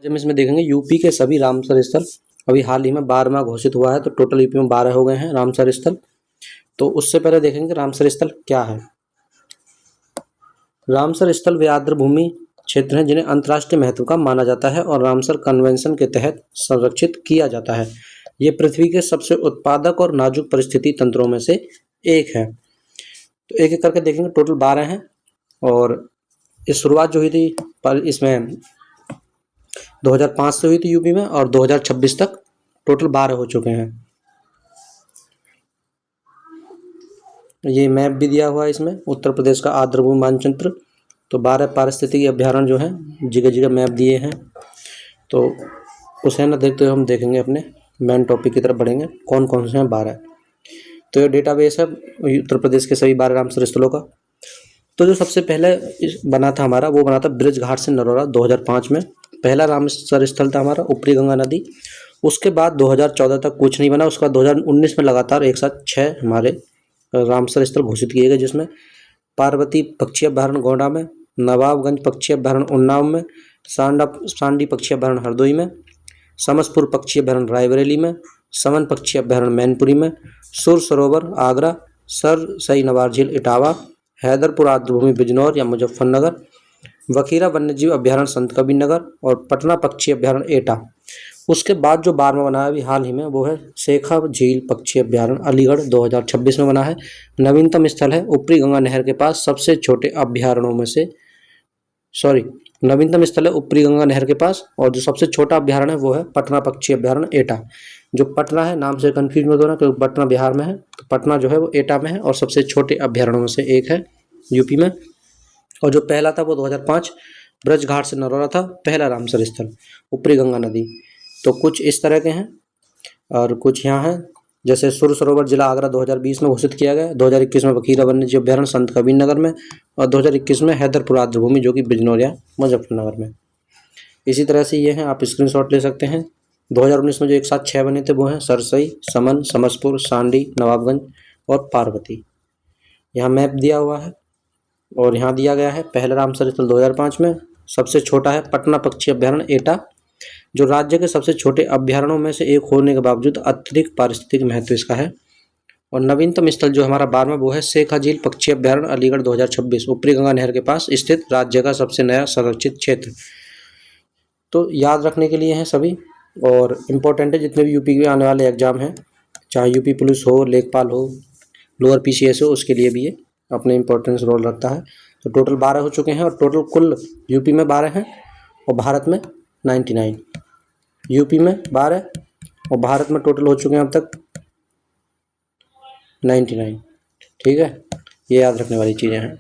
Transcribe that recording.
आज हम इसमें देखेंगे यूपी के सभी रामसर स्थल। अभी हाल ही में 12वां घोषित हुआ है, तो टोटल यूपी में 12 हो गए हैं रामसर स्थल। तो उससे पहले देखेंगे रामसर स्थल क्या है। रामसर स्थल वे आर्द्र भूमि क्षेत्र हैं जिन्हें अंतर्राष्ट्रीय महत्व का माना जाता है और रामसर कन्वेंशन के तहत संरक्षित किया जाता है। ये पृथ्वी के सबसे उत्पादक और नाजुक परिस्थिति तंत्रों में से एक है। तो एक एक करके देखेंगे, टोटल 12 हैं और इस शुरुआत जो हुई थी पर इसमें 2005 से हुई थी यूपी में और 2026 तक टोटल 12 हो चुके हैं। ये मैप भी दिया हुआ है इसमें, उत्तर प्रदेश का आर्द्रभूमि मानचित्र। तो 12 पारिस्थितिकी अभ्यारण्य जो हैं जगह जगह मैप दिए हैं। तो उसे ना देखते हुए हम देखेंगे, अपने मेन टॉपिक की तरफ बढ़ेंगे, कौन कौन से हैं 12। तो ये डेटाबेस है उत्तर प्रदेश के सभी 12 रामसर स्थलों का। तो जो सबसे पहले बना था हमारा, वो बना था ब्रिज घाट से नरौरा 2005 में। पहला रामसर स्थल था हमारा ऊपरी गंगा नदी। उसके बाद 2014 तक कुछ नहीं बना। उसके बाद 2019 में लगातार एक साथ 6 हमारे रामसर स्थल घोषित किए गए, जिसमें पार्वती पक्षी अभ्यारण्य गोंडा में, नवाबगंज पक्षी अभ्यारण्य उन्नाव में, सांडी पक्षी अभ्यारण्य हरदोई में, समसपुर पक्षी अभ्यारण्य रायबरेली में, समन पक्षी अभ्यारण्य मैनपुरी में, सुर सरोवर आगरा, सर सई नवार झील इटावा, हैदरपुर आर्द्रभूमि बिजनौर या मुजफ्फरनगर, वकीरा वन्यजीव अभ्यारण्य संत कबीर नगर और पटना पक्षी अभ्यारण्य एटा। उसके बाद जो 12वां बना है अभी हाल ही में, वो है शेखा झील पक्षी अभ्यारण्य अलीगढ़ 2026 में बना है। नवीनतम स्थल है ऊपरी गंगा नहर के पास सबसे छोटे अभ्यारण्यों में से, नवीनतम स्थल है ऊपरी गंगा नहर के पास, और जो सबसे छोटा अभ्यारण्य है वो है पटना पक्षी अभ्यारण्य एटा। जो पटना है, नाम से कंफ्यूज मत होना क्योंकि पटना बिहार में है, तो पटना जो है वो एटा में है और सबसे छोटे अभ्यारण्यों में से एक है यूपी में। और जो पहला था वो 2005 ब्रज घाट से नरौरा था, पहला रामसर स्थल ऊपरी गंगा नदी। तो कुछ इस तरह के हैं और कुछ यहाँ हैं, जैसे सुर सरोवर जिला आगरा 2020 में घोषित किया गया, 2021 में वकीरा वन्यजीव अभ्यारण्य संत कबीर नगर में, और 2021 में हैदरपुर आर्द्रभूमि जो कि बिजनौर या मुजफ्फरनगर में। इसी तरह से ये हैं, आप स्क्रीनशॉट ले सकते हैं। 2019 में जो एक साथ 6 बने थे वो हैं सरसई, समन, समसपुर, सांडी, नवाबगंज और पार्वती। यहाँ मैप दिया हुआ है और यहाँ दिया गया है पहला रामसर स्थल 2005 में, सबसे छोटा है पटना पक्षी अभ्यारण्य एटा, जो राज्य के सबसे छोटे अभ्यारण्यों में से एक होने के बावजूद अत्यधिक पारिस्थितिक महत्व इसका है। और नवीनतम स्थल जो हमारा 12वां वो है शेखा झील पक्षी अभ्यारण्य अलीगढ़ 2026, ऊपरी गंगा नहर के पास स्थित राज्य का सबसे नया संरक्षित क्षेत्र। तो याद रखने के लिए हैं सभी और इम्पोर्टेंट है, जितने भी यूपी के आने वाले एग्जाम हैं, चाहे यूपी पुलिस हो, लेखपाल हो, लोअर पीसीएस हो, उसके लिए भी ये अपने इम्पोर्टेंस रोल रखता है। तो टोटल 12 हो चुके हैं और टोटल कुल यूपी में 12 हैं और भारत में 99। यूपी में 12 और भारत में टोटल हो चुके हैं अब तक 99। ठीक है, ये याद रखने वाली चीज़ें हैं।